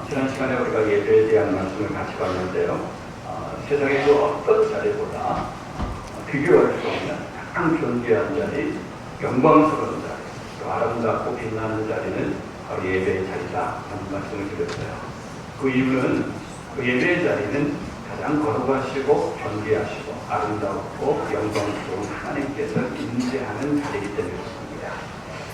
지난 시간에 우리가 예배에 대한 말씀을 같이 봤는데요. 세상의 그 어떤 자리보다 비교할 수 없는 가장 존귀한 자리, 영광스러운 자리, 또 아름답고 빛나는 자리는 바로 예배의 자리다 하는 말씀을 드렸어요. 그 이유는 그 예배의 자리는 가장 거룩하시고 존귀하시고 아름답고 영광스러운 하나님께서 임재하는 자리이기 때문입니다.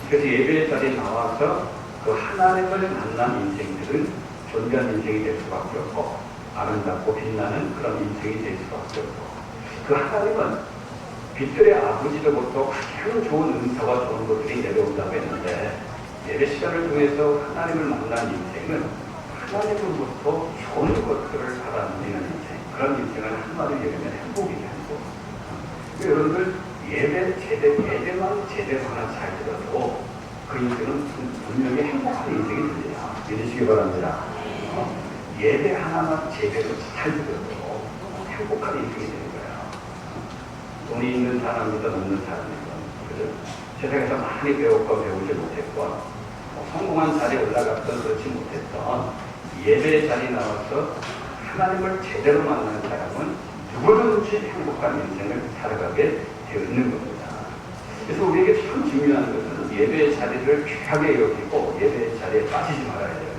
그래서 예배의 자리에 나와서 그 하나님을 만난 인생들은 존귀한 인생이 될 수밖에 없고 아름답고 빛나는 그런 인생이 될 수밖에 없고, 그 하나님은 빛들의 아버지로부터 가장 좋은 은사와 좋은 것들이 내려온다고 했는데, 예배 시간을 통해서 하나님을 만난 인생은 하나님으로부터 좋은 것들을 받아들이는 인생, 그런 인생을 한마디로 얘기하면 행복이죠. 행복. 여러분들 예배만 제대로 하나 잘 들어도 그 인생은 분명히 행복한 인생이 됩니다. 믿으시기 바랍니다. 예배 하나만 제대로 잘 들어도 행복한 인생이 되는 거예요. 돈이 있는 사람이든 없는 사람이든, 그죠? 세상에서 많이 배웠고 배우지 못했고 성공한 자리에 올라갔던 그렇지 못했던 예배의 자리에 나와서 하나님을 제대로 만나는 사람은 누구든지 행복한 인생을 살아가게 되어 있는 겁니다. 그래서 우리에게 참 중요한 것은 예배의 자리를 귀하게 여기고 예배의 자리에 빠지지 말아야 돼요.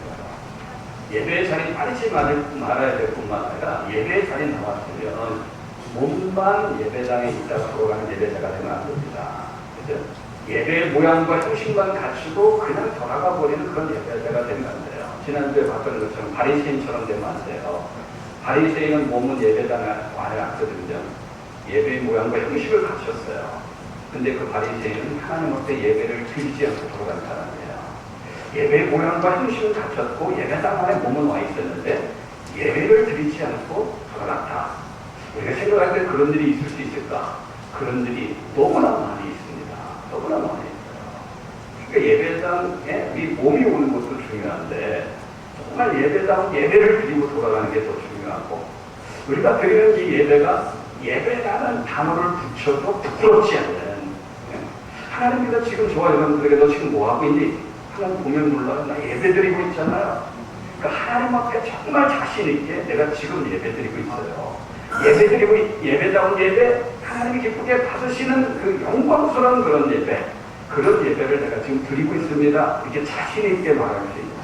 예배의 자리에 빠지지 말아야 될 뿐만 아니라 예배의 자리에 나왔으면 몸만 예배당에 있다가 돌아가는 예배자가 되면 안 됩니다. 그죠? 예배의 모양과 형식만 갖추고 그냥 돌아가 버리는 그런 예배자가 되면 안 돼요. 지난주에 봤던 것처럼 바리새인처럼 되면 안 돼요. 바리새인은 몸은 예배당 안에 왔거든요. 예배의 모양과 형식을 갖췄어요. 근데 그 바리새인은 하나님 앞에 예배를 드리지 않고 돌아간 사람이에요. 예배의 모양과 형식을 갖췄고 예배당 안에 몸은 와 있었는데 예배를 드리지 않고 돌아갔다. 우리가 생각할 때 그런 일이 있을 수 있을까? 그런 일이 너무나 많이 있습니다. 너무나 많이 있어요. 그러니까 예배당에 우리 몸이 오는 것도 중요한데 정말 예배를 드리고 돌아가는 게 더 중요하고, 우리가 드리는 이 예배가 예배라는 단어를 붙여도 부끄럽지 않는, 하나님께서 지금 저와 여러분들에게 너 지금 뭐하고 있니? 하나님 보면 몰라요. 나 예배 드리고 있잖아요. 그러니까 하나님 앞에 정말 자신 있게 내가 지금 예배 드리고 있어요. 예배다운 예배, 하나님이 기쁘게 받으시는 그 영광스러운 그런 예배, 그런 예배를 내가 지금 드리고 있습니다. 이렇게 자신 있게 말할 수 있는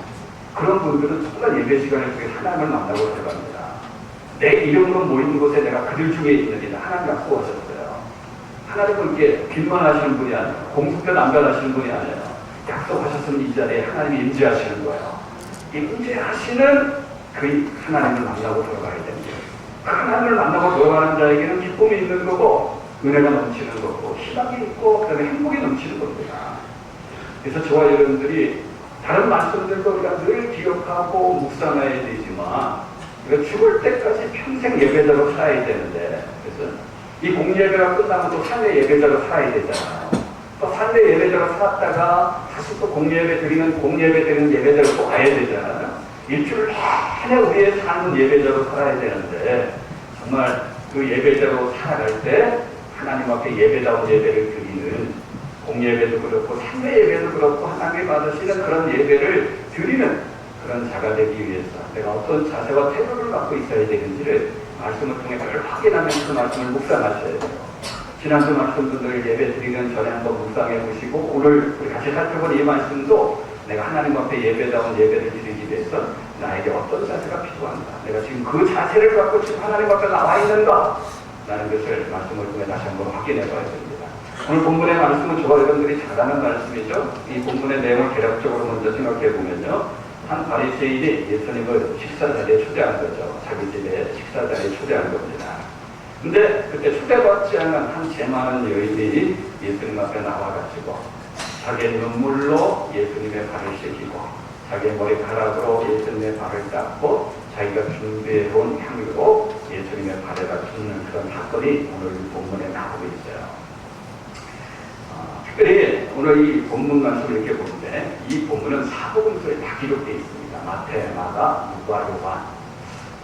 그런 분들은 정말 예배 시간에 통해 하나님을 만나고 들어갑니다. 내 이름으로 모이는 곳에 내가 그들 중에 있느니라 하나님 갖고 오셨어요. 하나님은 이렇게 빚만 하시는 분이 아니에요. 공수표 남발하시는 분이 아니에요. 약속하셨으면 이 자리에 하나님이 임재하시는 거예요. 임재하시는 그 하나님을 만나고 들어가야 됩니다. 그 하나님을 만나고 들어가는 자에게는 기쁨이 있는 거고 은혜가 넘치는 거고 희망이 있고 그다음에 행복이 넘치는 겁니다. 그래서 저와 여러분들이 다른 말씀들도 우리가 늘 기억하고 묵상해야 되지만 우리가 죽을 때까지 평생 예배자로 살아야 되는데, 그래서 이 공예배가 끝나면 또 산내 예배자로 살아야 되잖아요. 또 산내 예배자로 살았다가 다시 또 공예배 드리는 예배자로 또 가야 되잖아요. 일주일 내내 우리의 사는 예배자로 살아야 되는데, 정말 그 예배자로 살아갈 때 하나님 앞에 예배다운 예배를 드리는, 공예배도 그렇고 산내 예배도 그렇고 하나님이 받으시는 그런 예배를 드리는 그런 자가 되기 위해서 내가 어떤 자세와 태도를 갖고 있어야 되는지를 말씀을 통해 늘 확인하면서 그 말씀을 묵상하셔야 돼요. 지난주 말씀들을 예배 드리는 전에 한번 묵상해 보시고, 오늘 우리 같이 살펴본 이 말씀도 내가 하나님 앞에 예배다운 예배를 드리기 위해서 나에게 어떤 자세가 필요한가, 내가 지금 그 자세를 갖고 지금 하나님 앞에 나와 있는가 라는 것을 말씀을 통해 다시 한번 확인해 봐야 됩니다. 오늘 본문의 말씀은 저와 여러분들이 잘 아는 말씀이죠. 이 본문의 내용을 개략적으로 먼저 생각해 보면요, 한 바리새인이 예수님을 식사 자리에 초대한 거죠. 자기 집에 식사 자리에 초대한 겁니다. 근데 그때 초대받지 않은 한 재많은 여인들이 예수님 앞에 나와가지고 자기의 눈물로 예수님의 발을 씻기고 자기의 머리카락으로 예수님의 발을 닦고 자기가 준비해온 향유로 예수님의 발에다 붓는 그런 사건이 오늘 본문에 나오고 있어요. 특별히 오늘 이 본문 말씀을 이렇게 보는데, 이 본문은 사복음서에 다 기록되어 있습니다. 마태, 마가, 누가, 요한.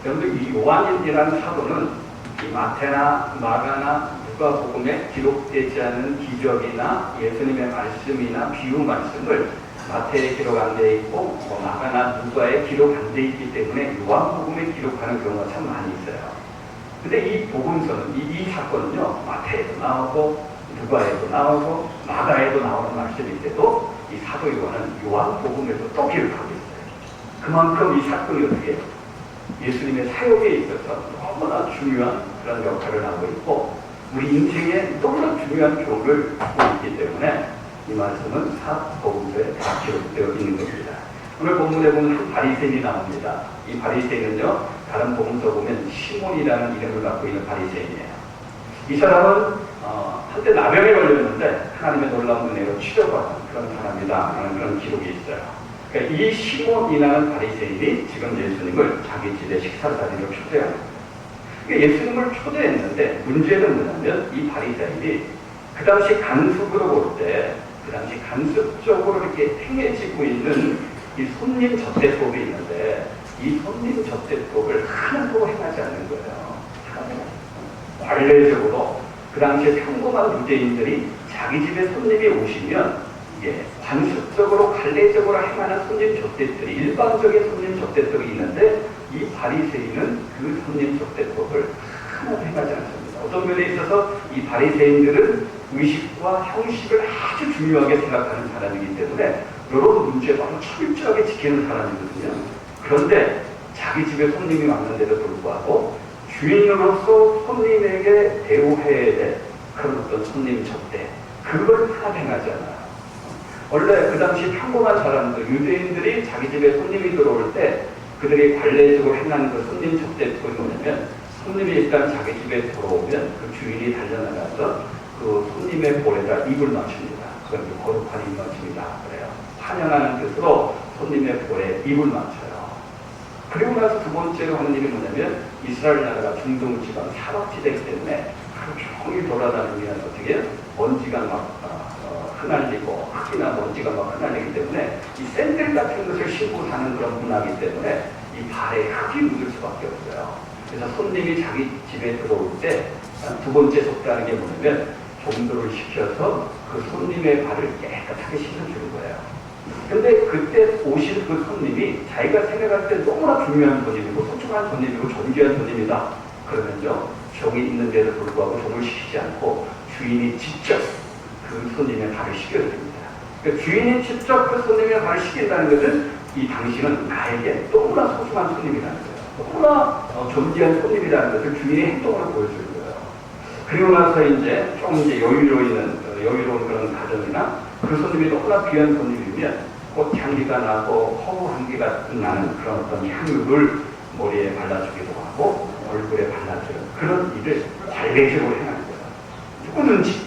여러분들 이 요한이라는 사도는 이 마태나 마가나 누가복음에 기록되지 않은 기적이나 예수님의 말씀이나 비유 말씀을 마태에 기록 안 돼 있고 마가나 누가에 기록 안 돼 있기 때문에 요한복음에 기록하는 경우가 참 많이 있어요. 근데 이 복음서는 이 사건은요, 마태에도 나오고 누가에도 나오고 마가에도 나오는 말씀인데도 이 사도 요한은 요한복음에도 또 기록하고 있어요. 그만큼 이 사건이 어떻게 예수님의 사역에 있어서 너무나 중요한 그런 역할을 하고 있고 우리 인생에 너무나 중요한 교훈을 주고 있기 때문에 이 말씀은 사복음서에 다 기록되어 있는 것입니다. 오늘 본문에 보면 한 바리새인이 나옵니다. 이 바리새인은요, 다른 복음서 보면 시몬이라는 이름을 갖고 있는 바리새인이에요. 이 사람은 한때 나병에 걸렸는데 하나님의 놀라운 은혜로 치료받은 그런 사람이다 그런 기록이 있어요. 그러니까 이 시몬이라는 바리새인이 지금 예수님을 자기 집에 식사 자리로 초대합니다. 그러니까 예수님을 초대했는데 문제는 뭐냐면 이 바리새인이 그 당시 간습으로 볼 때 그 당시 간습적으로 이렇게 행해지고 있는 이 손님 접대법이 있는데 이 손님 접대법을 하나도 행하지 않는 거예요. 관례적으로 그 당시에 평범한 유대인들이 자기 집에 손님이 오시면 이게 관습적으로 관례적으로 행하는 손님 접대들이 일반적인 손님 접대법이 있는데 이 바리새인은 그 손님 접대법을 하나도 행하지 않습니다. 어떤 면에 있어서 이 바리새인들은 의식과 형식을 아주 중요하게 생각하는 사람이기 때문에 여러 문제에 바로 철저하게 지키는 사람이거든요. 그런데 자기 집에 손님이 왔는데도 불구하고 주인으로서 손님에게 대우해야 될 그런 어떤 손님 접대 그걸 하나 행하지 않아요. 원래 그 당시 평범한 사람들 유대인들이 자기 집에 손님이 들어올 때 그들이 관례적으로 행하는 그 손님 접대법이 뭐냐면 손님이 일단 자기 집에 들어오면 그 주인이 달려나가서 그 손님의 볼에다 입을 맞춥니다. 그건 거룩한 입 맞춤이다 그래요. 환영하는 뜻으로 손님의 볼에 입을 맞춰요. 그리고 나서 두 번째로 하는 일이 뭐냐면 이스라엘 나라가 중동 지방 사막지대이기 때문에 하루 종일 돌아다니면 어떻게 먼지가 막 흩날리고 흙이나 먼지가 막 흩날리기 때문에 이 샌들 같은 것을 신고 사는 그런 문화이기 때문에 이 발에 흙이 묻을 수밖에 없어요. 그래서 손님이 자기 집에 들어올 때 두 번째 속다는 게 뭐냐면 종도를 시켜서 그 손님의 발을 깨끗하게 씻어주는 거예요. 근데 그때 오신 그 손님이 자기가 생각할 때 너무나 중요한 손님이고 소중한 손님이고 존귀한 손님이다. 그러면요, 종이 있는데도 불구하고 종을 시키지 않고 주인이 직접 그 손님의 발을 씻겨드립니다. 그러니까 주인이 직접 그 손님의 발을 씻긴다는 것은 이 당신은 나에게 너무나 소중한 손님이라는 거예요. 너무나 존귀한 손님이라는 것을 주인의 행동으로 보여주는 거예요. 그리고 나서 이제 좀 이제 여유로운 그런 가정이나 그 손님이 너무나 귀한 손님이면 꽃향기가 나고 허브 향기가 나는 그런 어떤 향유를 머리에 발라주기도 하고 얼굴에 발라주는 그런 일을 관례적으로 행하는 거예요. 누구든지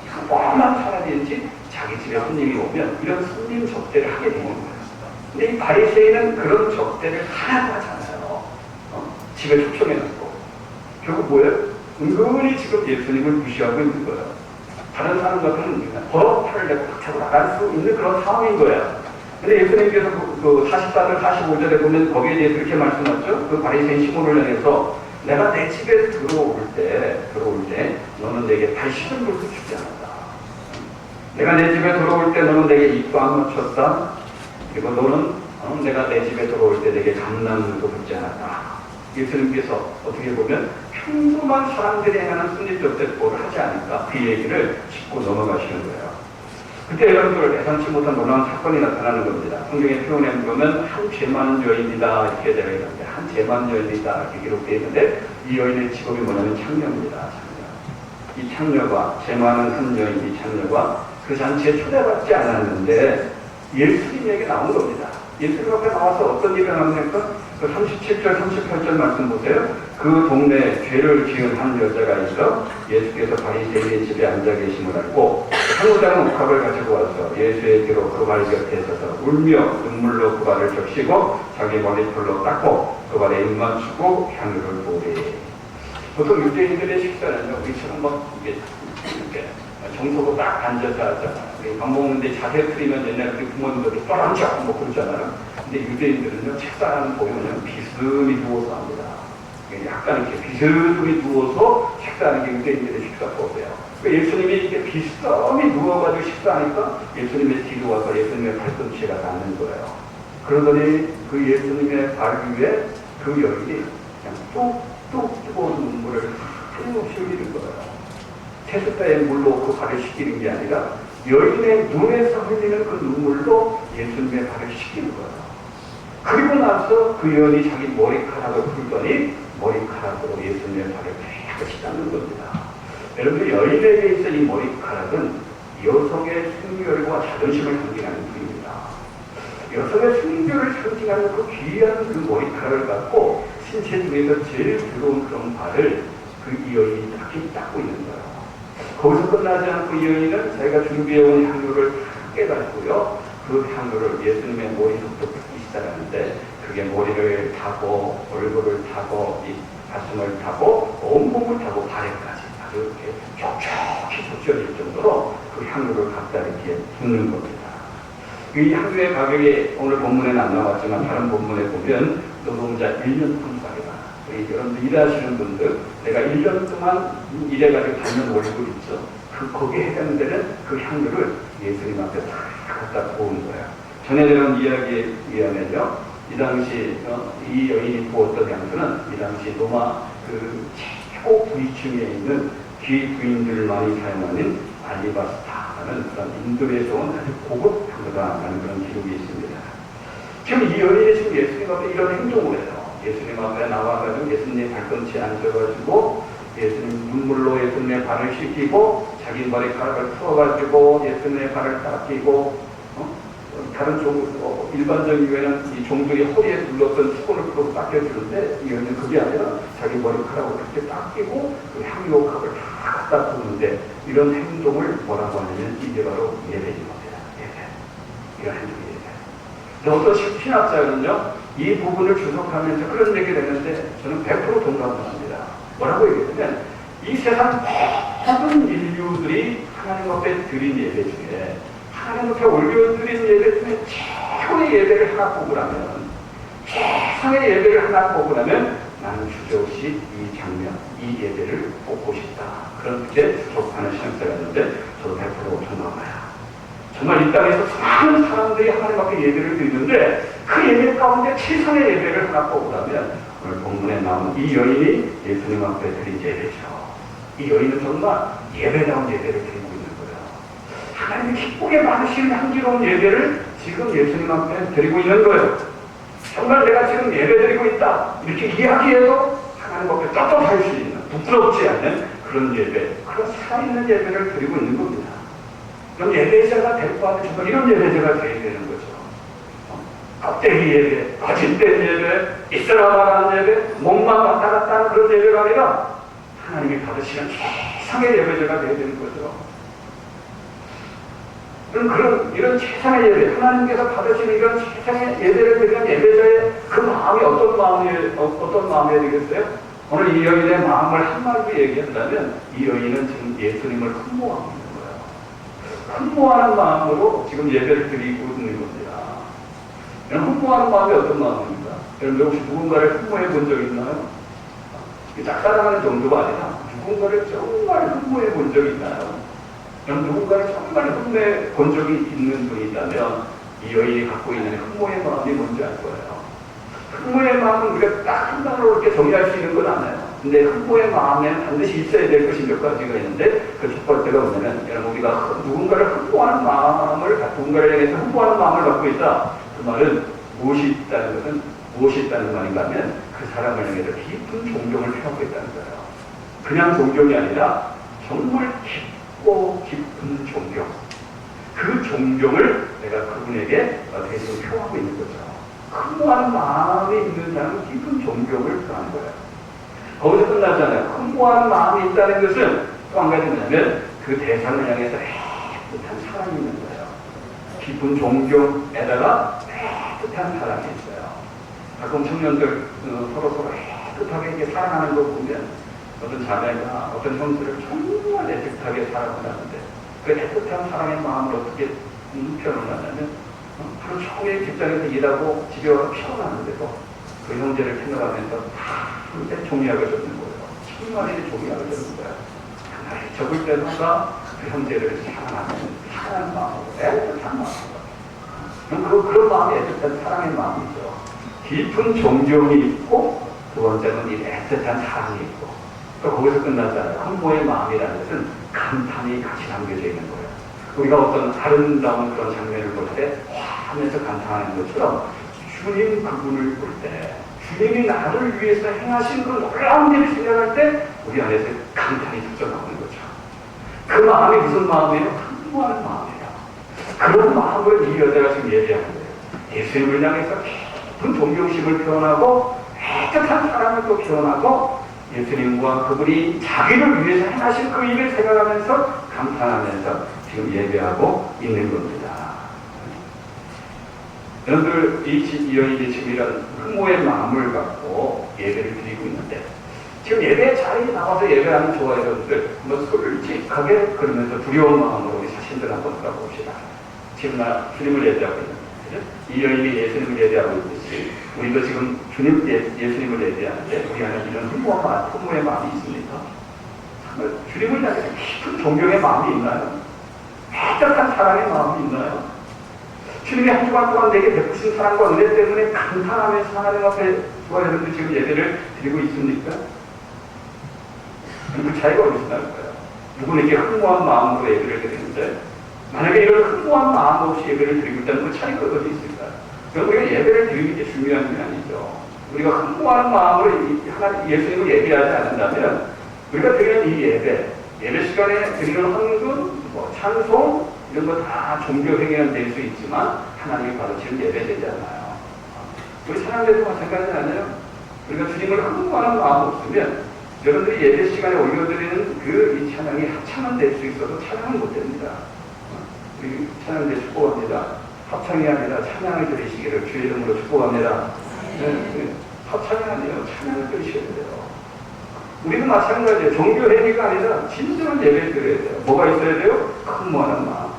평범한 사람인지 자기 집에 손님이 오면 이런 손님 접대를 하게 되는 거예요. 근데 이 바리새인은 그런 접대를 하나도 하잖아요. 집에 초청해놓고 결국 뭐예요? 은근히 지금 예수님을 무시하고 있는 거예요. 다른 사람 같은 버럭 내고 팍 차고 나갈 수 있는 그런 상황인 거예요. 근데 예수님께서 그 44절, 45절에 보면 거기에 대해서 이렇게 말씀하죠. 그 바리새인 시몬을 향해서 내가 내 집에 들어올 때 너는 내게 발 씻은 것도 주지 않았다. 내가 내 집에 들어올 때 너는 내게 입도 안 맞췄다. 그리고 너는 내가 내 집에 들어올 때 내게 감람물도 붓지 않았다. 예수님께서 어떻게 보면 평범한 사람들이 행하는 손님접대법을 하지 않을까 그 얘기를 짚고 넘어가시는 거예요. 그때 여러분들 예상치 못한 놀라운 사건이 나타나는 겁니다. 성경의 표현에 보면 한 죄 많은 여인이다 이렇게 되어 있는데 한 죄 많은 여인이다 이렇게 기록되어 있는데 이 여인의 직업이 뭐냐면 창녀입니다. 창녀. 이 창녀가 죄 많은 한 여인 이 창녀가 그 잔치에 초대받지 않았는데 예수님에게 나온 겁니다. 예수님 앞에 나와서 어떤 일을 합니까? 그 37절, 38절 말씀 보세요. 그 동네에 죄를 지은 한 여자가 있어 예수께서 바리새인의 집에 앉아 계심을 알고 한우장은 옥합을 가지고 와서 예수의 뒤로 그 발 곁에 서서 울며 눈물로 그 발을 적시고 자기 머리털로 닦고 그 발에 입 맞추고 향유를 부으리. 보통 유대인들의 식사는요, 우리처럼 막 이렇게 정석으로 딱 앉아서 하잖아요. 밥 먹는데 자세 틀리면 옛날에 우리 부모님들도 떠란쳐 뭐 그러잖아요. 근데 유대인들은요, 책상 보면 비스듬히 누워서 합니다. 약간 이렇게 비스듬히 누워서 식사하는 게 유대인들의 식사법이에요. 그러니까 예수님이 이렇게 비스듬히 누워가지고 식사하니까 예수님의 뒤로 와서 예수님의 발꿈치가 닿는 거예요. 그러더니 그 예수님의 발 위에 그 여인이 그냥 뚝뚝 뜨거운 눈물을 끊임없이 흘리는 거예요. 세숫대의 물로 그 발을 씻기는 게 아니라 여인의 눈에서 흘리는 그 눈물로 예수님의 발을 씻기는 거예요. 그리고 나서 그 여인이 자기 머리카락을 풀더니 머리카락으로 예수님의 발을 깨끗이 닦는 겁니다. 여러분, 여인에게 있어 이 머리카락은 여성의 순결과 자존심을 상징하는 부위입니다. 여성의 순결을 상징하는 그 귀한 그 머리카락을 갖고 신체 중에서 제일 더러운 그런 발을 그 이 여인이 닦고 있는 거예요. 거기서 끝나지 않고 이 여인은 자기가 준비해온 향유를 다 깨가지고요, 그 향유를 예수님의 머리부터 붓기 시작하는데, 그게 머리를 타고 얼굴을 타고 이 가슴을 타고 온몸을 타고 발에까지 아주 이렇게 촉촉히 젖혀질 정도로 그 향유를 갖다 이렇게 붓는 겁니다. 이 향유의 가격이 오늘 본문에는 안 나왔지만 다른 본문에 보면 노동자 1년 품삯이다. 여러분들 일하시는 분들, 내가 1년 동안 일해가지고 받는 월급 있죠. 거기에 해당되는 그 향유를 예수님 앞에 다 갖다 부은 거예요. 전에 들은 이야기에 의하면요, 이 당시 이 여인이 부었던 향수는 이 당시 로마 그 최고 부위층에 있는 귀부인들만이 사용하는 알리바스타라는 그런 인도에서 온 아주 고급 향수다라는 그런 기록이 있습니다. 지금 이 여인이 지금 예수님 앞에 이런 행동을 해요. 예수님 앞에 나와가지고 예수님 발꿈치에 앉아가지고 예수님 눈물로 예수님의 발을 씻기고 자기 머리카락을 풀어가지고 예수님의 발을 닦이고, 다른 일반적인 경우에는 이 종들이 허리에 둘렀던 수건을 풀어서 닦여주는데 이 여인은 그게 아니라 자기 머리카락을 그렇게 닦이고 그 향유옥합을 다 갖다 부는데, 이런 행동을 뭐라고 하냐면 이게 바로 예배인 겁니다. 예배. 이런 행동이 예배. 어떤 신학자는요, 이 부분을 주석하면서 그런 얘기를 했는데 저는 100% 동감을 합니다. 뭐라고 얘기했냐면, 이 세상 모든 인류들이 하나님 앞에 드린 예배 중에, 하나님 앞에 올려드린 예배 중에 최고의 예배를 하나 뽑으라면, 최상의 예배를 하나 뽑으라면 나는 주저없이 이 장면, 이 예배를 뽑고 싶다. 그렇게 주석하는 신학자가 있는데 저도 100% 동감해요. 정말 이 땅에서 많은 사람들이 하나님 앞에 예배를 드리는데 그 예배 가운데 최상의 예배를 하나 뽑으라면 오늘 본문에 나온 이 여인이 예수님 앞에 드린 예배죠. 이 여인은 정말 예배다운 예배를 드리고 있는 거예요. 하나님이 기쁘게 받으시는 향기로운 예배를 지금 예수님 앞에 드리고 있는 거예요. 정말 내가 지금 예배 드리고 있다 이렇게 이야기해도 하나님 앞에 떳떳할 수 있는, 부끄럽지 않는 그런 예배, 그런 살아있는 예배를 드리고 있는 겁니다. 그럼 예배자가 될 거 아니에요. 정말 이런 예배자가 되어야 되는 거죠. 껍데기 예배, 거짓된 예배, 있으라고 하는 예배, 몸만 왔다 갔다 하는 그런 예배가 아니라 하나님이 받으시는 최상의 예배자가 되어야 되는 거죠. 그럼 이런 최상의 예배, 하나님께서 받으시는 이런 최상의 예배를 드리는 예배자의 그 마음이 어떤 마음이 되겠어요? 오늘 이 여인의 마음을 한마디로 얘기한다면 이 여인은 지금 예수님을 흠모하고 있는 거예요. 흠모하는 마음으로 지금 예배를 드리고 있는 겁니다. 흠모하는 마음이 어떤 마음입니까? 여러분들 혹시 누군가를 흠모해 본 적 있나요? 짝사랑하는 정도가 아니라 누군가를 정말 흠모해 본 적이 있나요? 누군가를 정말 흠모해 본 적이 있는 분이 있다면 이 여인이 갖고 있는 흠모의 마음이 뭔지 알 거예요. 흠모의 마음은 우리가 딱 한 단어로 이렇게 정의할 수 있는 건 아니에요. 근데 흠모의 마음에는 반드시 있어야 될 것이 몇 가지가 있는데, 그 첫 번째가 뭐냐면, 여러분, 우리가 누군가를 흠모하는 마음을, 누군가를 향해서 흠모하는 마음을 갖고 있다. 그 말은 무엇이 있다는 것은 무엇이 있다는 말인가 하면 그 사람을 향해서 깊은 존경을 표하고 있다는 거예요. 그냥 존경이 아니라 정말 깊고 깊은 존경. 그 존경을 내가 그분에게 대신 표하고 있는 거죠. 흠모하는 마음이 있는 사람은 깊은 존경을 표하는 거예요. 거기서 끝나잖아요. 흠모하는 마음이 있다는 것은 또 한 가지 뭐냐면 그 대상을 향해서 애틋한 사랑이 있는 거예요. 깊은 존경에다가 애틋한 사랑이 있어요. 가끔 청년들 서로 애틋하게 이렇게 사랑하는 거 보면 어떤 자매가 어떤 형수를 정말 애틋하게 사랑을 하는데 그 애틋한 사랑의 마음을 어떻게 표현을 하냐면 하루 종일 직장에서 일하고 집에 와서 피곤하는데도 그 형제를 생각하면서 다 종이학을 줬는 거예요. 천만의 종이학을 줬는 거예요. 그날 적을 때마다 그 형제를 사랑하는 사랑하는 마음으로 애틋한 마음으로 그런 마음이 애틋한 사랑의 마음이죠. 깊은 존경이 있고 두 번째는 이 애틋한 사랑이 있고 또 거기서 끝났잖아요. 흠모의 마음이라는 것은 감탄이 같이 담겨져 있는 거예요. 우리가 어떤 아름다운 그런 장면을 볼 때 와 하면서 감탄하는 것처럼 주님 그분을 볼 때 주님이 나를 위해서 행하신 그 놀라운 일을 생각할 때 우리 안에서 감탄이 터져나오는 거죠. 그 마음이 무슨 마음이에요? 흠모하는 마음이에요. 그런 마음을 이 여자가 지금 얘기하는 거예요. 예수님을 향해서 깊은 존경심을 표현하고 애틋한 사랑을 또 표현하고 예수님과 그분이 자기를 위해서 행하신 그 일을 생각하면서 감탄하면서 지금 예배하고 있는 겁니다. 여러분들 이 여인이 지금 이런 흠모의 마음을 갖고 예배를 드리고 있는데 지금 예배 자리에 나와서 예배하는 저와 여러분들 한번 솔직하게 그러면서 두려운 마음으로 우리 자신들 한번 돌아봅시다. 지금 나 주님을 예배하고 있는데 이 여인이 예수님을 예배하고 있듯이 우리도 지금 예수님을 예배하는데 우리 안에 이런 흠모의 마음이 있습니까? 정말 주님을 향해서 깊은 존경의 마음이 있나요? 애틋한 사랑의 마음이 있나요? 주님이 한 주간 동안 내게 베푸신 사랑과 은혜 때문에 감탄하면서 하나님 앞에 저와 여러분들 지금 예배를 드리고 있습니까? 그 차이가 어디서 날까요? 누구에게 흠모한 마음으로 예배를 드리는데 만약에 이런 흠모한 마음 없이 예배를 드리고 있다면 그 차이가 어디 있을까요? 우리가 예배를 드리는 게 중요한 게 아니죠. 우리가 흠모하는 마음으로 예수님을 예배하지 않는다면 우리가 드리는 이 예배 시간에 드리는 헌금, 찬송 이런 거 다 종교 행위는 될 수 있지만 하나님이 바로 지금 예배되지 않아요. 우리 사람들도 마찬가지 아니에요? 우리가 주님을 흠모하는 마음 없으면 여러분들이 예배 시간에 올려드리는 이 찬양이 합창은 될 수 있어도 찬양은 못 됩니다. 우리 찬양대 축복합니다. 합창이 아니라 찬양을 드리시기를 주의 이름으로 축복합니다. 합창이 아니에요. 찬양을 드리셔야 돼요. 우리도 마찬가지예요. 종교 행위가 아니라 진정한 예배를 드려야 돼요. 뭐가 있어야 돼요? 흠모하는 마음.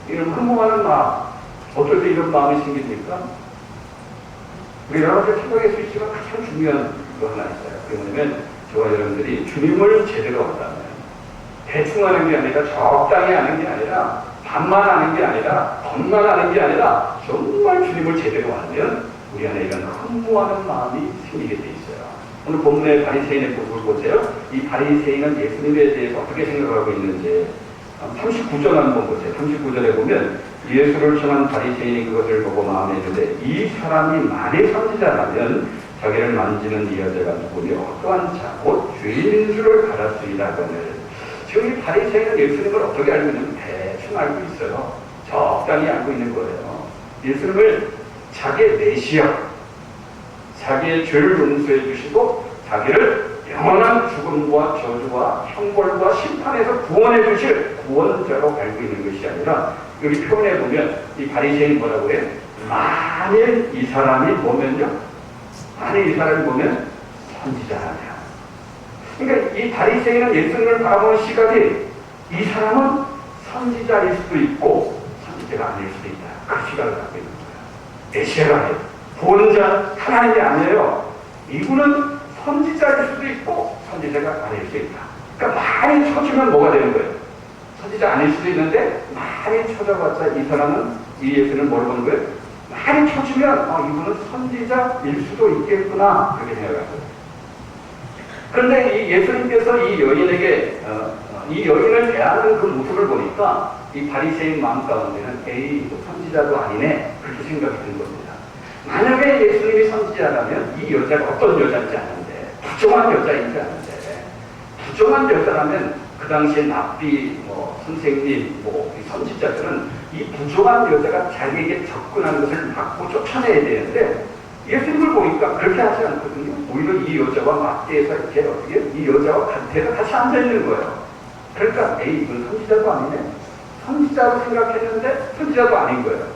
이런 흠모하는 마음. 어떨 때 이런 마음이 생깁니까? 우리 여러 가지 생각할 수 있지만 가장 중요한 거 하나 있어요. 그게 뭐냐면 저와 여러분들이 주님을 제대로 한다면 대충 하는 게 아니라 적당히 하는 게 아니라 반만 하는 게 아니라 겉만 하는 게 아니라 정말 주님을 제대로 하면 우리 안에 이런 흠모하는 마음이 생기게 돼 있어요. 오늘 본문의 바리새인의 모습을 보세요. 이 바리새인은 예수님에 대해서 어떻게 생각하고 있는지 39절 한번 보세요. 39절에 보면 예수를 청한 바리새인이 그것을 보고 마음에 드는데 이 사람이 만일 선지자라면 자기를 만지는 이 여자가 누구며 어떠한 자 곧 죄인인 줄을 알았으리라 하거늘. 지금 이 바리새인은 예수님을 어떻게 알고 있냐면 대충 알고 있어요. 적당히 알고 있는 거예요. 예수님을 자기의 메시아, 자기의 죄를 용서해 주시고 자기를 영원한 죽음과 저주와 형벌과 심판에서 구원해 주실 구원자로 알고 있는 것이 아니라 여기 표현해 보면 이 바리새인 뭐라고 해요? 만일 이 사람이 보면요? 만일 이 사람이 보면 선지자라네요. 그러니까 이 바리새인은 예수님을 바라보는 시각이 이 사람은 선지자일 수도 있고 선지자가 아닐 수도 있다. 그 시각을 갖고 있는 거예요. 메시아가 아니에요. 구원자 하나님이 아니에요. 이분은 선지자일 수도 있고 선지자가 아닐 수도 있다. 그러니까 많이 쳐주면 뭐가 되는 거예요? 선지자 아닐 수도 있는데 많이 쳐줘봤자 이 사람은 이 예수는 뭘 보는 거예요? 많이 쳐주면 이분은 선지자일 수도 있겠구나 그렇게 생각하는 거예요. 그런데 이 예수님께서 이 여인에게 이 여인을 대하는 그 모습을 보니까 이 바리새인 마음 가운데는 에이 선지자도 아니네 그렇게 생각이 든 겁니다. 만약에 예수님이 선지자라면 이 여자가 어떤 여자인지 아는데 부정한 여자인지 아는데 부정한 여자라면 그 당시에 납비 선생님 선지자들은 이 부정한 여자가 자기에게 접근하는 것을 막고 쫓아내야 되는데 예수님을 보니까 그렇게 하지 않거든요. 오히려 이 여자와 맞대해서 이렇게 어떻게 이 여자와 같아서 다시 앉아있는 거예요. 그러니까 에이 이건 선지자도 아니네. 선지자로 생각했는데 선지자도 아닌 거예요.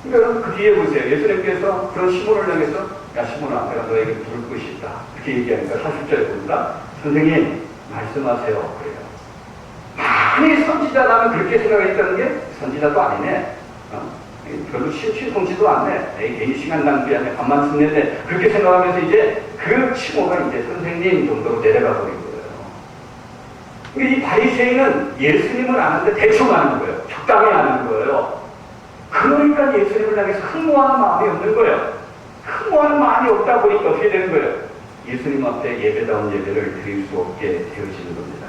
그러니까 그 뒤에 보세요. 예수님께서 그런 시몬을 향해서 야 시몬아 내가 너에게 부를 것이 있다. 이렇게 얘기하니까 40절에 보니까 선생님 말씀하세요. 그래요. 많이 선지자라면 그렇게 생각했다는 게 선지자도 아니네. 별로 신통치도 않네. 괜히 시간 낭비하네. 밥만 쓰는데 그렇게 생각하면서 이제 그 칭호가 이제 선생님 정도로 내려가 버린 거예요. 이 바리새인은 예수님을 아는데 대충 아는 거예요. 적당히 아는 거예요. 그러니까 예수님을 향해서 흠모하는 마음이 없는 거예요. 흠모하는 마음이 없다 보니까 어떻게 되는 거예요? 예수님 앞에 예배다운 예배를 드릴 수 없게 되어지는 겁니다.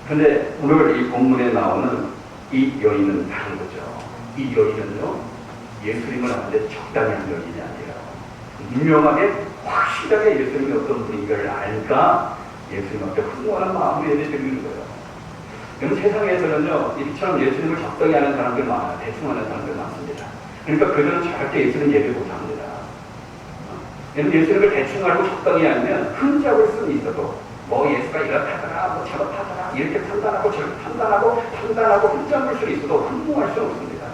그런데 오늘 이 본문에 나오는 이 여인은 다른 거죠. 이 여인은요, 예수님을 아는데 적당히 한 여인이 아니라 분명하게 확실하게 예수님이 어떤 분인가를 알까 예수님 앞에 흠모하는 마음으로 예배 드리는 거예요. 그럼 세상에서는요, 이처럼 예수님을 적당히 하는 사람들 많아요. 대충 하는 사람들 많습니다. 그러니까 그들은 절대 예수님 예배 못합니다. 예수님을 대충 알고 적당히 알면 흠잡을 수는 있어도 뭐 예수가 이렇다더라, 뭐 저렇다더라, 이렇게 판단하고 저렇게 판단하고 흠잡을 수는 있어도 흠모할 수는 없습니다.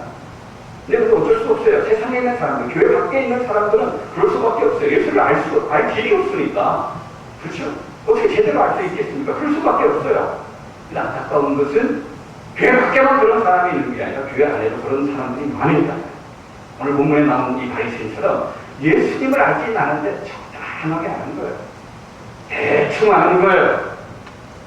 근데 어쩔 수 없어요. 세상에 있는 사람들, 교회 밖에 있는 사람들은 그럴 수밖에 없어요. 예수를 알 길이 없으니까. 그렇죠? 어떻게 제대로 알 수 있겠습니까? 그럴 수밖에 없어요. 근데 안타까운 것은 교회 밖에만 그런 사람이 있는 게 아니라 교회 안에도 그런 사람들이 많으니까. 오늘 본문에 나온 이 바리새인처럼 예수님을 알긴 아는데 적당하게 아는 거예요. 대충 아는 거예요.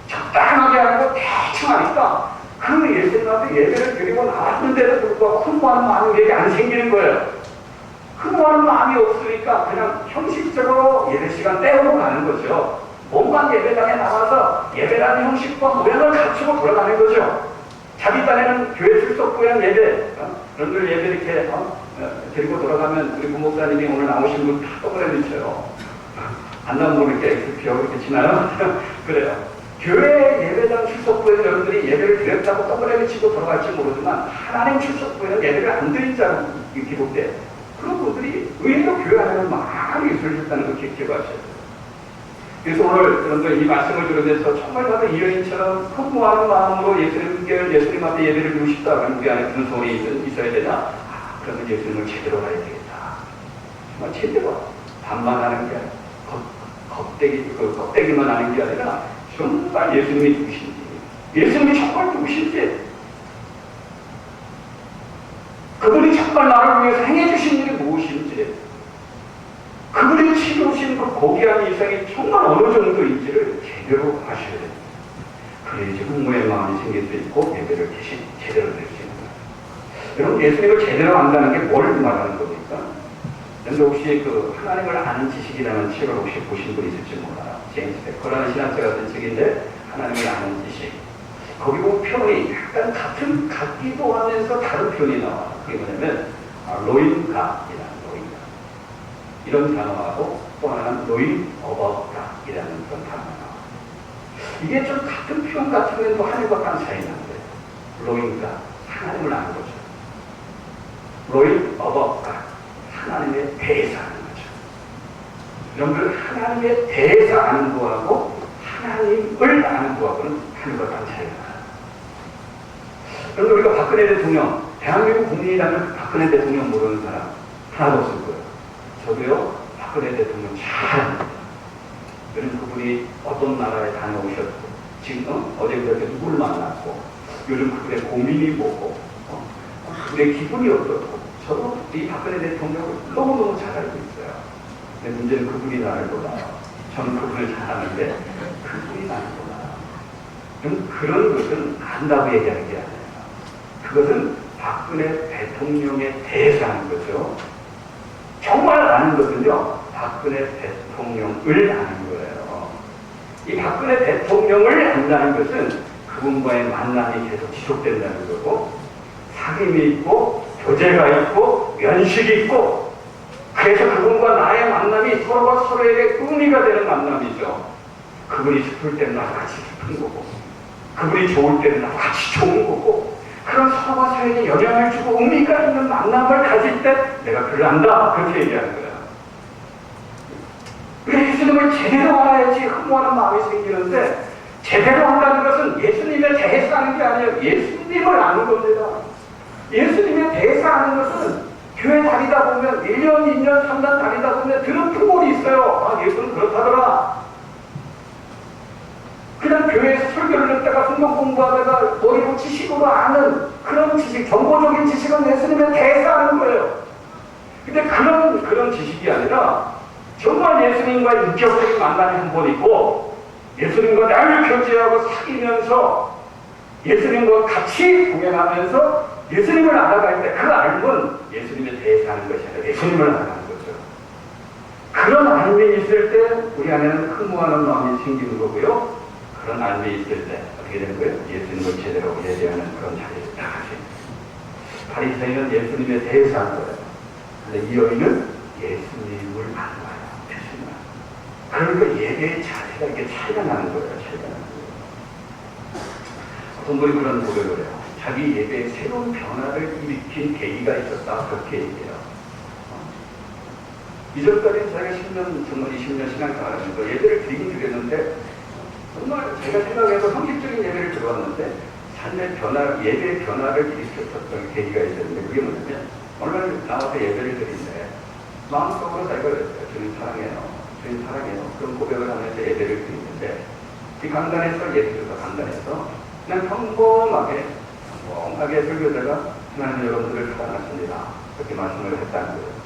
적당하게 알고 대충 아니까 그 예수님 앞에 예배를 드리고 나왔는데도 불구하고 흠모하는 마음이 왜 안 생기는 거예요. 흠모하는 마음이 없으니까 그냥 형식적으로 예배 시간 때우고 가는 거죠. 몸만 예배당에 나와서 예배라는 형식과 모양을 갖추고 돌아가는 거죠. 자기 딴에는 교회 출석부에는 예배, 여러분들 예배 이렇게 데리고 돌아가면 우리 부목사님이 오늘 나오신 분 다 동그라미 쳐요. 안 나오면 모르게 기억을 이렇게 치나요? 그래요. 교회 예배당 출석부에는 여러분들이 예배를 드렸다고 동그라미 치고 돌아갈지 모르지만 하나님 출석부에는 예배를 안 드린 자로 기록돼. 그런 분들이 의외로 교회 안에는 많이 있으셨다는 걸 기억하셔야 돼요. 그래서 오늘 여러분들 이 말씀을 들으면서 정말 나도 이 여인처럼 흠모하는 마음으로 예수님 앞에 예배를 드리고 싶다. 우리 안에 그런 소원이 있어야 되나? 그러면 예수님을 제대로 알아야 되겠다. 정말 제대로 반만 하는 게 아니라 껍데기만 하는 게 아니라 정말 예수님이 누구신지, 예수님이 정말 누구신지, 그분이 정말 나를 위해서 행해주신 일이 무엇인지, 그분이 치르신 그 고귀한 일상이 정말 어느 정도인지를 제대로 아셔야 됩니다. 그래야지 흠모의 마음이 생길 수 있고 예배를 대신 제대로 될 수 있는 거예요. 여러분, 예수님을 제대로 안다는 게 뭘 말하는 겁니까? 여러분 혹시 그 하나님을 아는 지식이라는 책을 혹시 보신 분 있을지 몰라요. 제임스 베커라는 신학자 같은 책인데 하나님을 아는 지식. 거기 보면 표현이 약간 같기도 하면서 다른 표현이 나와요. 그게 뭐냐면 로인각이라는 로인각. 이런 단어하고 또 하나는 로인 어버각이라는 그런 단어가 나와요. 이게 좀 같은 표현 같으면 또 하늘과 땅 차이 나는데 로인각, 하나님을 아는 거죠. 로인 어버각, 하나님에 대해서 아는 거죠. 여러분들 하나님에 대해서 아는 거하고 하나님을 아는 거하고는 하늘과 땅 차이가 나요. 그런데 우리가 박근혜 대통령, 대한민국 국민이라면 박근혜 대통령 모르는 사람 하나도 없을 거예요. 저도요, 박근혜 대통령 잘 압니다. 요즘 그분이 어떤 나라에 다녀오셨고, 지금 어제 그렇게 누구를 만났고, 요즘 그분의 고민이 뭐고, 그분의 기분이 어떻고, 저도 이 박근혜 대통령을 너무너무 잘 알고 있어요. 근데 문제는 그분이 나를 몰라요. 저는 그분을 잘 아는데, 그분이 나를 몰라요. 그런 것은 안다고 얘기하는 게 아니에요. 그것은 박근혜 대통령에 대해서 하는 거죠. 정말 아는 것은요, 박근혜 대통령을 아는 거예요. 이 박근혜 대통령을 안다는 것은 그분과의 만남이 계속 지속된다는 거고, 사귐이 있고, 교제가 있고, 연식이 있고, 그래서 그분과 나의 만남이 서로가 서로에게 의미가 되는 만남이죠. 그분이 슬플 때는 나도 같이 슬픈 거고, 그분이 좋을 때는 나도 같이 좋은 거고, 그런 서로가 서로에게 영향을 주고 의미가 있는 만남을 가질 때 내가 그를 안다. 그렇게 얘기하는 거예요. 우리 예수님을 제대로 알아야지 흠모하는 마음이 생기는데, 제대로 한다는 것은 예수님에 대해서 하는 게 아니에요. 예수님을 아는 겁니다. 예수님에 대해서 아는 것은 교회 다니다 보면 1년, 2년, 3년 다니다 보면 들은 풍월이 있어요. 아, 예수는 그렇다더라. 그 그냥 교회에서 설교를 듣다가 성경 공부하다가 머리로 지식으로 아는 그런 지식, 정보적인 지식은 예수님의 대사하는 거예요. 근데 그런 지식이 아니라 정말 예수님과 인격적인 만남이 한 번 있고 예수님과 날 교제하고 사귀면서 예수님과 같이 공연하면서 예수님을 알아갈 때 그 알면 예수님에 대해서 하는 것이 아니라 예수님을 알아가는 거죠. 그런 알미 있을 때 우리 안에는 흠모하는 마음이 생기는 거고요. 그런 알미 있을 때 어떻게 되는 거예요? 예수님을 제대로 예배하는 그런 자리에 나가게. 바리새인은 예수님에 대해서 하는 거예요. 근데 이 여인은 예수님을 만나요. 예수님을. 그러니까 예배의 자세가 이렇게 차이가 나는 거예요. 차이가 나는 거예요. 어떤 분이 그런 고백을 해요. 자기 예배에 새로운 변화를 일으킨 계기가 있었다. 그렇게 얘기해요. 이전까지는 자기가 10년, 정말 20년 신앙생활하면서 예배를 드리긴 드렸는데 정말 제가 생각해서 형식적인 예배를 들어왔는데 삶의 변화, 예배의 변화를 일으켰었던 계기가 있었는데 그게 뭐냐면 오늘 나와서 예배를 드리는데 마음속으로 자기가 그랬어요. 주님 사랑해요. 주님 사랑해요. 그런 고백을 하면서 예배를 드리는데 이 강단에서 예배에서 강단에서 그냥 평범하게 설교자가 하나님 여러분들을 사랑하십니다. 그렇게 말씀을 했다는 거예요.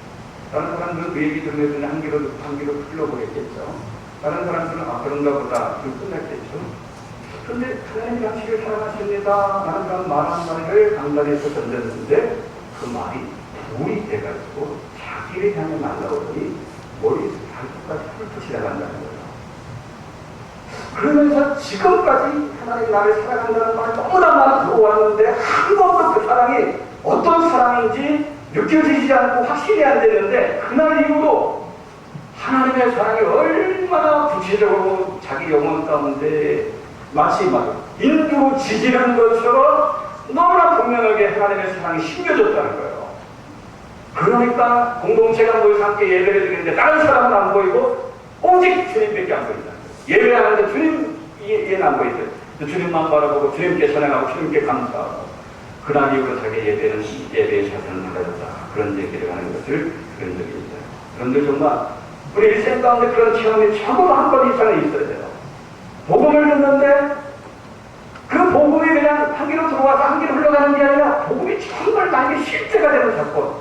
다른 사람들은 그 얘기 들으면 한 귀로 듣고 한 귀로 흘러보겠겠죠. 다른 사람들은 그런가 보다 끝났겠죠. 그런데 하나님 당신을 사랑하십니다. 라는 그런 말 한마디를 강단에서 던졌는데 그 말이 불이 돼가지고 자기를 향해 날라오더니 머리에서 발끝까지 훑어 지나간다는 거예요. 그러면서 지금까지 하나님 나를 사랑한다는 말이 너무나 많이 들어왔는데 한 번도 그 사랑이 어떤 사랑인지 느껴지지 않고 확신이 안 되는데 그날 이후로 하나님의 사랑이 얼마나 구체적으로 자기 영혼 가운데 마치 막 인두로 지지는 것처럼 너무나 분명하게 하나님의 사랑이 심겨졌다는 거예요. 그러니까 공동체가 모여서 함께 예배를 드리는데 다른 사람은 안 보이고 오직 주님밖에 안 보인다. 예배하는데 주님 얘는 안 보이죠. 주님만 바라보고 주님께 찬양하고 주님께 감사하고 그날 이후로 자기 예배는 예배의 자세는 달라졌다. 그런 얘기를 하는 것을 그런 적이 있어요. 여러분들 정말 우리 일생 가운데 그런 체험이 적어도 한 번 이상은 있어야 돼요. 복음을 듣는데 그 복음이 그냥 한 귀로 들어와서 한 귀로 흘러가는 게 아니라 복음이 정말 나에게 실제가 되는 사건,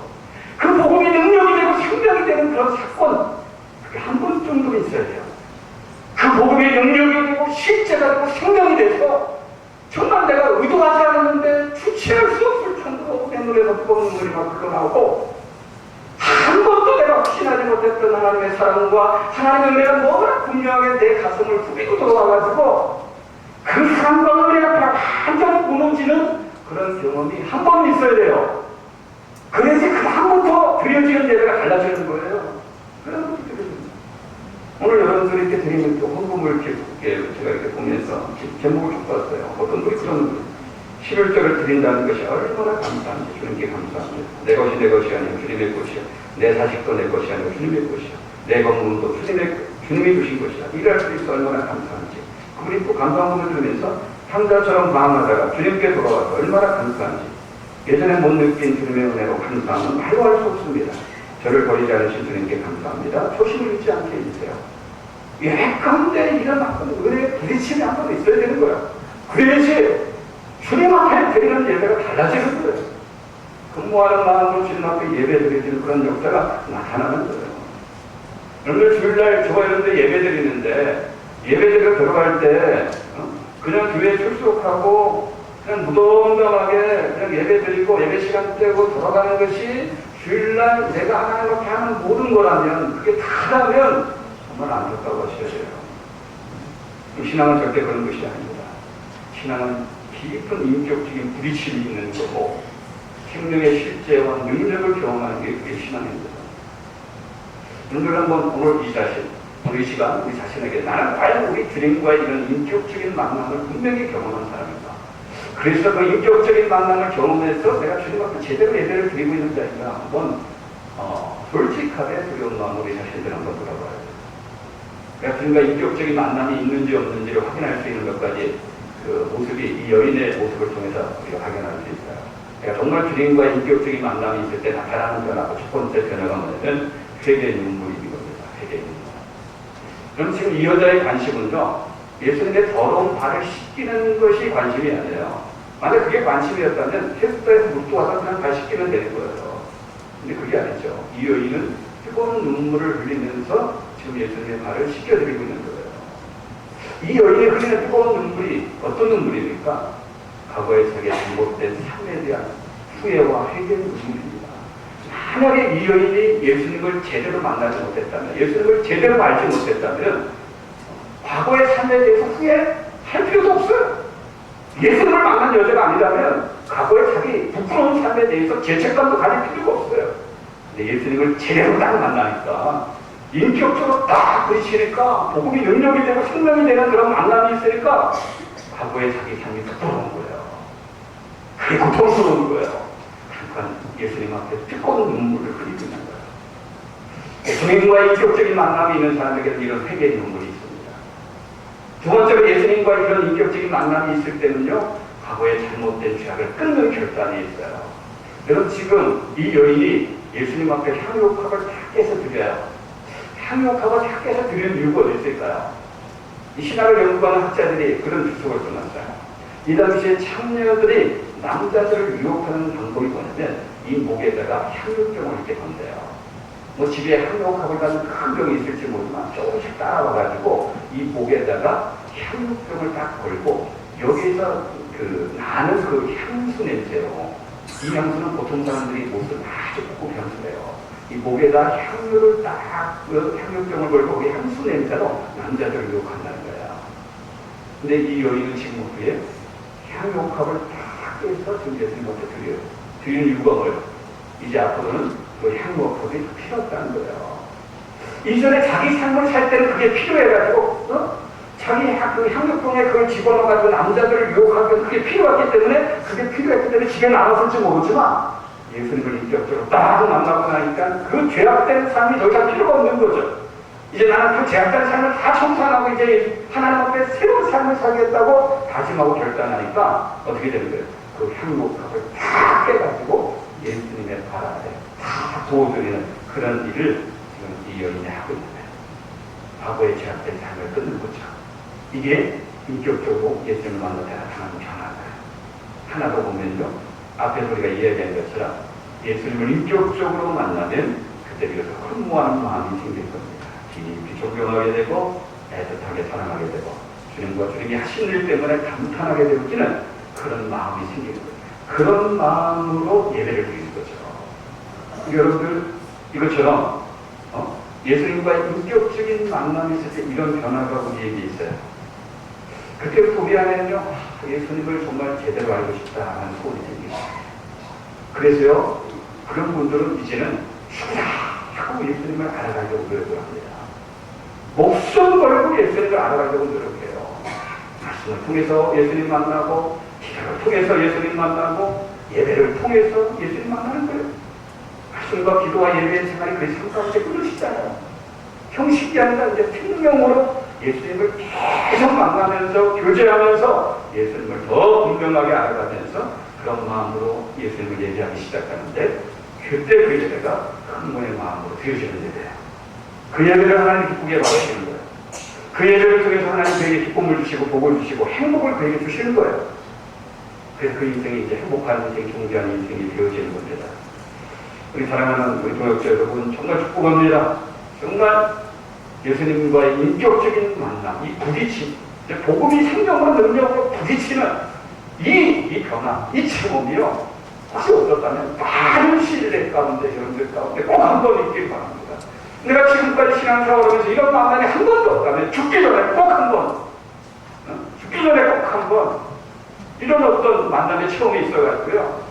그 복음이 능력이 되고 생명이 되는 그런 사건, 그게 한 번 정도 있어야 돼요. 그 복음이 능력이 되고 실제가 되고 생명이 돼서 정말 내가 의도하지 않았는데 주체할 수 없을 정도로 내 눈에서 뜨거운 눈물이 막 흘러나오고 한 번도 내가 확신하지 못했던 하나님의 사랑과 하나님의 은혜가 너무나 분명하게 내 가슴을 후비고 들어와가지고 그 사랑과 은혜 앞에 완전히 무너지는 그런 경험이 한 번 있어야 돼요. 그래야지 그 한 번더 드려지는 예배가 달라지는 거예요. 오늘 여러분들이 이렇게 드리는 또 헌금을 이렇게 제가 이렇게 보면서 제목을 좀 봤어요. 어떤 분이 그런 11조를 드린다는 것이 얼마나 감사한지 주님께 감사합니다. 내 것이 내 것이 아니고 주님의 것이야. 내 자식도 내 것이 아니고 주님의 것이야. 내 건물도 주님이 주신 것이야. 일할 수 있어 얼마나 감사한지. 그분이 또 감사함을 들으면서 상자처럼 마음하다가 주님께 돌아와서 얼마나 감사한지. 예전에 못 느낀 주님의 은혜로 감사함은 말로 할 수 없습니다. 저를 버리지 않으신 주님께 감사합니다. 초심을 잃지 않게 해주세요. 예배 가운데 이런 은혜의 부딪힘이 한 번 있어야 되는 거야. 그래야지 주님 앞에 드리는 예배가 달라지는 거예요. 근무하는 마음으로 주님 앞에 예배 드리는 그런 역사가 나타나는 거예요. 오늘 주일날 좋아하는데 예배 드리는데 예배드려 들어갈 때 그냥 교회에 출석하고 그냥 무덤덤하게 그냥 예배 드리고 예배 시간 떼고 돌아가는 것이 주일날 내가 하나님 앞에 하는 모든 거라면 그게 다라면 정말 안타까워 하셔야 돼요. 신앙은 절대 그런 것이 아닙니다. 신앙은 깊은 인격적인 부딪힘이 있는 거고 생명의 실제와 능력을 경험하는 게 그게 신앙입니다. 여러분들 한번 오늘 이 자신, 오늘 이 시간 우리 자신에게 나는 과연 우리 주님과의 이런 인격적인 만남을 분명히 경험한 사람인가. 그래서 그 인격적인 만남을 경험해서 내가 주님 앞에 제대로 예배를 드리고 있는 자인가 한번 솔직하게 두려운 마음으로 우리 자신들 한번 돌아봐야 돼요. 내가 주님과 인격적인 만남이 있는지 없는지를 확인할 수 있는 것까지 그 모습이 이 여인의 모습을 통해서 우리가 확인할 수 있어요. 내가 정말 주님과의 인격적인 만남이 있을 때 나타나는 변화가 첫 번째 변화가 뭐냐면 회개의 눈물이 겁니다. 회개의 눈물. 그럼 지금 이 여자의 관심은요, 예수님의 더러운 발을 씻기는 것이 관심이 아니에요. 만약 그게 관심이었다면 세숫대에서 물 부어서 그냥 발 씻기면 되는 거예요. 근데 그게 아니죠. 이 여인은 뜨거운 눈물을 흘리면서 지금 예수님의 발을 씻겨드리고 있는 거예요. 이 여인이 흘리는 뜨거운 눈물이 어떤 눈물입니까? 과거에 자기의 잘못된 삶에 대한 후회와 회개의 눈물입니다. 만약에 이 여인이 예수님을 제대로 만나지 못했다면, 예수님을 제대로 알지 못했다면 과거의 삶에 대해서 후회할 필요도 없어요. 예수님을 만난 여자가 아니라면 과거의 자기 부끄러운 삶에 대해서 죄책감도 가질 필요가 없어요. 근데 예수님을 제대로 딱 만나니까, 인격적으로 딱 부딪히니까 복음이 능력이 되고 생명이 되는 그런 만남이 있으니까 과거의 자기 삶이 부끄러운 거예요. 그게 고통스러운 거예요. 잠깐 예수님 앞에 뜨거운 눈물을 흘리고 있는 거예요. 예수님과의 인격적인 만남이 있는 사람에게는 이런 회개의 눈물이 있습니다. 두 번째로 예수님과 이런 인격적인 만남이 있을 때는요, 과거의 잘못된 죄악을 끊는 결단이 있어요. 여러분, 지금 이 여인이 예수님 앞에 향유옥합을 다 깨서 드려요. 향유옥합을 다 깨서 드리는 이유가 어디 있을까요? 이 신학을 연구하는 학자들이 그런 주석을 써놨어요. 이 당시에 창녀들이 남자들을 유혹하는 방법이 뭐냐면 이 목에다가 향유병을 이렇게 건대요. 뭐 집에 향유옥합을 가진 큰 병이 있을지 모르지만 조금씩 따라와가지고 이 목에다가 향유병을 딱 걸고 여기서 나는 그 향수 냄새로, 이 향수는 보통 사람들이 목을 아주 꽂고 변수해요. 이 목에다 향유를 딱, 향유병을 걸고 그 향수 냄새로 남자들을 유혹한다는 거예요. 근데 이 여인은 지금 후에 향유옥합을 딱 깨서 지금 예수님 앞에 드려요. 드리는 이유가 뭐예요? 이제 앞으로는 그 향유옥합이 필요 없다는 거예요. 이전에 자기 삶을 살 때는 그게 필요해가지고, 자기 그 향유병에 그걸 집어넣어가지고 남자들을 유혹하기 그게 필요했기 때문에, 그게 필요했기 때문에 집에 나왔을지 모르지만, 예수님을 인격적으로 딱 만나고 나니까 그 죄악된 삶이 더 이상 필요가 없는 거죠. 이제 나는 그 죄악된 삶을 다 청산하고 이제 하나님 앞에 새로운 삶을 살겠다고 다짐하고 결단하니까 어떻게 되는 거예요? 그 향유옥합을 다 깨가지고 예수님의 발 아래 다 도와드리는 그런 일을 지금 이 여인이 하고 있는 거예요. 과거의 죄악된 삶을 끊는 거죠. 이게 인격적으로 예수님을 만날 때 나타나는 변화예요. 하나 더 보면요, 앞에서 우리가 이야기한 것처럼 예수님을 인격적으로 만나면 그때 비로소 흠모하는 마음이 생길 겁니다. 깊이 존경하게 되고 애틋하게 사랑하게 되고 주님과 주님이 하신 일 때문에 감탄하게 되어지는 그런 마음이 생기는 거예요. 그런 마음으로 예배를 드리는 거죠. 여러분들, 이것처럼 예수님과의 인격적인 만남이 있을 때 이런 변화가 우리에게 있어요. 그때부터 우리 안에는요, 예수님을 정말 제대로 알고 싶다는 소원이 생깁니다. 그래서요, 그런 분들은 이제는 하고 예수님을 알아가려고 노력을 합니다. 목숨 걸고 예수님을 알아가려고 노력해요. 말씀을 통해서 예수님 만나고, 기도를 통해서 예수님 만나고, 예배를 통해서 예수님 만나는 거예요. 말씀과 기도와 예배의 생활이 그 삶 가운데 끊으시잖아요. 형식이 아니라 이제 생명으로 예수님을 계속 만나면서 교제하면서 예수님을 더 분명하게 알아가면서 그런 마음으로 예수님을 예배하기 시작하는데, 그때 그 예배가 흥분의 마음으로 드려지는 예배예요. 그 예배를 하나님 기쁘게 받으시는 거예요. 그 예배를 통해서 하나님 그에게 기쁨을 주시고 복을 주시고 행복을 그에게 주시는 거예요. 그래서 그 인생이 이제 행복한 인생, 존귀한 인생이 되어지는 겁니다. 우리 사랑하는 우리 동역자 여러분, 정말 축복합니다. 정말 예수님과의 인격적인 만남, 이 부딪힘, 복음이 생명과 능력으로 부딪히는 이 변화, 이 체험이요, 혹시 없었다면 많은 시대 가운데, 여러분들 가운데 꼭 한 번 있길 바랍니다. 내가 지금까지 신앙생활을 하면서 이런 만남이 한 번도 없다면 죽기 전에 꼭 한 번, 죽기 전에 꼭 한 번, 이런 어떤 만남의 체험이 있어가지고요,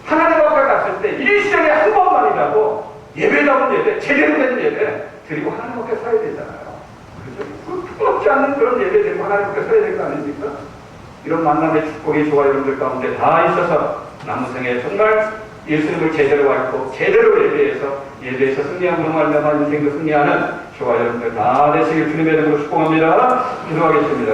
하나님 앞에 갔을 때 일생에 한 번만이라도 예배다운 예배, 제대로 된 예배 드리고 하나님 앞에 서야 되잖아요. 그렇죠? 부끄럽지 않는 그런 예배 드리고 하나님 앞에 서야 되는 거 아닙니까? 이런 만남의 축복이 저와 여러분들 가운데 다 있어서 남은 생에 정말 예수님을 제대로 알고 제대로 예배에서 승리하는 말미암아 인생도 승리하는 저와 여러분들 다 되시길 주님의 이름으로 축복합니다. 기도하겠습니다.